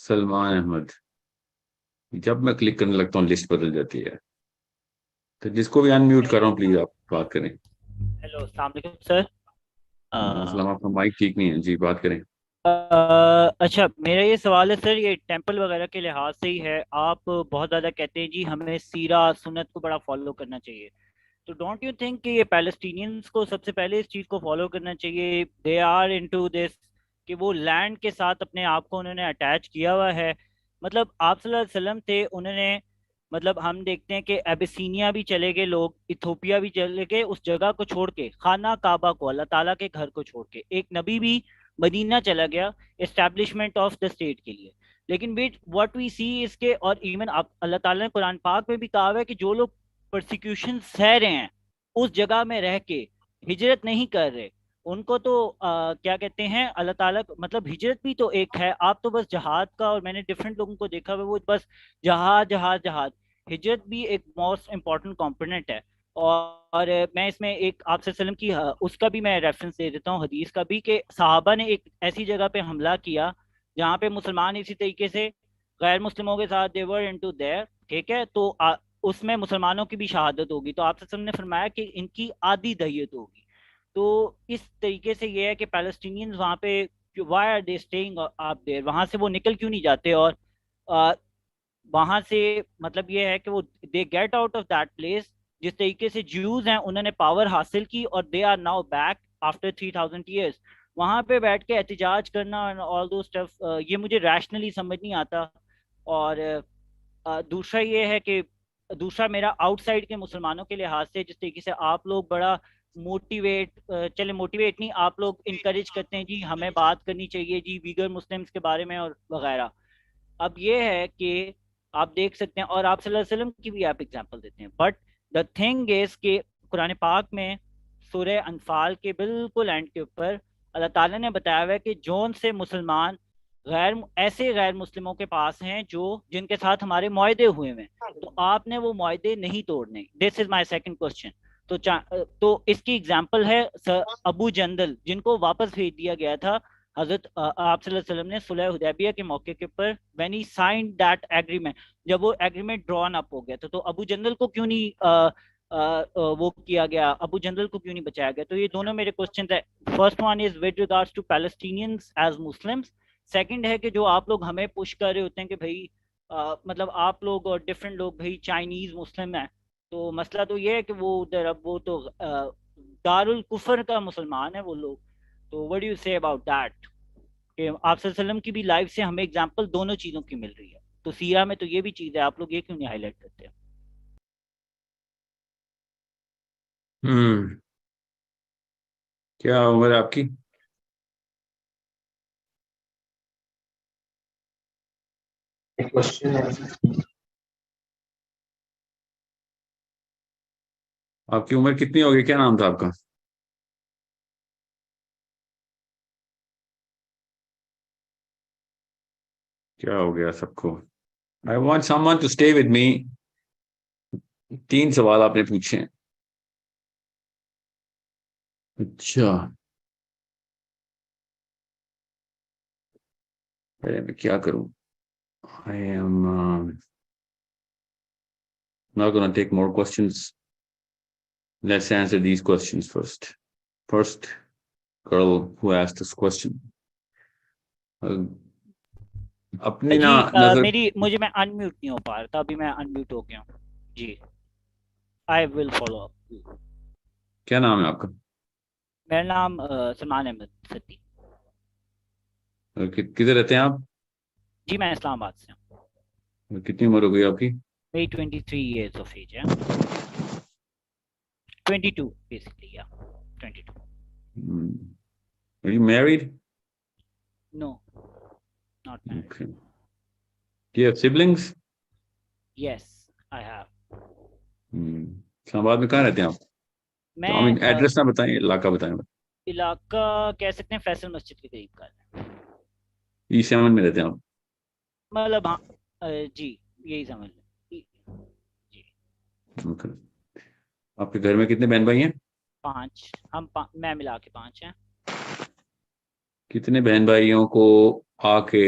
سلمان احمد. جب میں کلک کرنے لگتا ہوں لسٹ بدل جاتی ہے. تو جس کو بھی ان میوٹ کر رہا ہوں پلیز آپ بات کریں. ہیلو السلام علیکم سر. السلام. آپ کا مائک ٹھیک نہیں ہے جی, بات کریں. اچھا, میرا یہ سوال ہے سر, یہ ٹیمپل وغیرہ کے لحاظ سے ہی ہے. آپ بہت زیادہ کہتے ہیں جی ہمیں سیرہ سنت کو بڑا فالو کرنا چاہیے, تو ڈونٹ یو تھنک کہ یہ پیلسٹینینز کو سب سے پہلے اس چیز کو فالو کرنا چاہیے؟ دے آر انٹو دس کہ وہ لینڈ کے ساتھ اپنے آپ کو انہوں نے اٹیچ کیا ہوا ہے. مطلب آپ صلی اللہ علیہ وسلم تھے, انہوں نے مطلب ہم دیکھتے ہیں کہ ایبیسینیا بھی چلے گئے لوگ, ایتھوپیا بھی چلے گئے, اس جگہ کو چھوڑ کے, خانہ کعبہ کو, اللہ تعالیٰ کے گھر کو چھوڑ کے. ایک نبی بھی مدینہ چلا گیا اسٹیبلشمنٹ آف دا اسٹیٹ کے لیے. لیکن ویٹ واٹ وی سی اس کے, اور ایون اللہ تعالیٰ نے قرآن پاک میں بھی کہا ہوا ہے کہ جو لوگ پرسیکیوشن سہ رہے ہیں اس جگہ میں رہ کے, ہجرت نہیں کر رہے, ان کو تو کیا کہتے ہیں اللہ تعالیٰ, مطلب ہجرت بھی تو ایک ہے. آپ تو بس جہاد کا, اور میں نے ڈفرینٹ لوگوں کو دیکھا ہوا وہ بس جہاد جہاد جہاد. ہجرت بھی ایک موسٹ امپورٹنٹ کمپوننٹ ہے. اور میں اس میں ایک آپ صلی اللہ علیہ وسلم کی اس کا بھی میں ریفرنس دے دیتا ہوں, حدیث کا بھی, کہ صحابہ نے ایک ایسی جگہ پہ حملہ کیا جہاں پہ مسلمان اسی طریقے سے غیر مسلموں کے ساتھ they were into there, ٹھیک ہے, تو اس میں مسلمانوں کی بھی شہادت ہوگی. تو آپ صلی اللہ علیہ وسلم نے فرمایا کہ ان کی آدھی دیت ہوگی. تو اس طریقے سے یہ ہے کہ پیلسٹینینز وہاں پہ why are they staying up there, وہاں سے وہ نکل کیوں نہیں جاتے؟ اور وہاں سے مطلب یہ ہے کہ وہ they get out of that place. جس طریقے سے جیوز ہیں انہوں نے پاور حاصل کی اور they are now back after 3000 years. وہاں پہ بیٹھ کے احتجاج کرنا آل دو اسٹف, یہ مجھے ریشنلی سمجھ نہیں آتا. اور دوسرا یہ ہے کہ دوسرا میرا آؤٹ سائڈ کے مسلمانوں کے لحاظ سے, جس طریقے سے آپ لوگ بڑا موٹیویٹ, چلے موٹیویٹ نہیں, آپ لوگ انکریج کرتے ہیں جی ہمیں بات کرنی چاہیے جی ویگر مسلمس کے بارے میں اور وغیرہ. اب یہ ہے کہ آپ دیکھ سکتے ہیں, اور آپ صلی اللہ علیہ وسلم کی بھی آپ ایگزامپل دیتے ہیں, بٹ دا تھنگ از کہ قرآن پاک میں سورہ انفال کے بالکل اینڈ کے اوپر اللہ تعالیٰ نے بتایا ہوا ہے کہ جون سے مسلمان ایسے غیر مسلموں کے پاس ہیں جن کے ساتھ ہمارے معاہدے ہوئے ہیں, تو آپ نے وہ معاہدے نہیں توڑنے. دس از مائی سیکنڈ کوشچن. تو اس کی ایگزامپل ہے ابو جندل, جن کو واپس بھیج دیا گیا تھا حضرت آپ صلی اللہ علیہ وسلم نے صلح حدیبیہ کے موقع کے اوپر, when he signed that agreement, جب وہ ایگریمنٹ ڈرون اپ ہو گیا تھا, تو ابو جندل کو کیوں نہیں وہ کیا گیا, ابو جندل کو کیوں نہیں بچایا گیا؟ تو یہ دونوں میرے کوسچنز ہیں. First one is with regards to Palestinians as Muslims. Second ہے کہ جو آپ لوگ ہمیں پش کر رہے ہوتے ہیں کہ بھائی مطلب آپ لوگ اور ڈفرینٹ لوگ بھائی چائنیز مسلم ہیں, تو مسئلہ تو یہ ہے کہ وہ ادھر اب وہ تو دار الکفر کا مسلمان ہے وہ لوگ. تو what do you say about that, کہ آپ صلی اللہ علیہ وسلم کی بھی لائف سے ہمیں اگزامپل دونوں چیزوں کی مل رہی ہے, تو سیرہ میں تو یہ بھی چیز ہے, آپ لوگ یہ کیوں نہیں ہائی لائٹ کرتے ہیں؟ کیا عمر ہے آپ کی؟ آپ کی عمر کتنی ہوگی, کیا نام تھا آپ کا؟ کیا ہو گیا سب کو؟ I want someone to stay with me. 3 سوال آپ نے پوچھے ہیں. اچھا, میں کیا کروں؟ I am not going to take more questions. Let's answer these questions first. First girl who asked this question. اپنی جی نظر مجھے میں ان میوٹ نہیں ہو پا رہا تھا, ابھی میں ان میوٹ ہو گیا ہوں. جی آئی ول فالو اپ. کیا نام ہے آپ کا؟ میرا نام سلمان احمد صدیق. کدھر رہتے ہیں آپ؟ جی میں اسلام آباد سے ہوں. کتنی عمر ہو گئی آپ کی؟ میری 23 ایئرس آف ایج ہے. 22 basically, yeah, 22. Are you married? No, not married. Okay. Do you have siblings? Yes, I have. اسلام آباد میں کہاں رہتے ہیں آپ؟ میں ایڈریس نہ بتائیں, علاقہ بتائیں. علاقہ کہہ سکتے ہیں فیصل مسجد کے قریب کا ہے. E7 میں رہتے ہیں آپ؟ مطلب ہاں جی یہی سمجھ لیں. جی. آپ کے گھر میں کتنے بہن بھائی ہیں؟ 5. ہم میں ملا کے 5 ہیں. کتنے بہن بھائیوں کو آ کے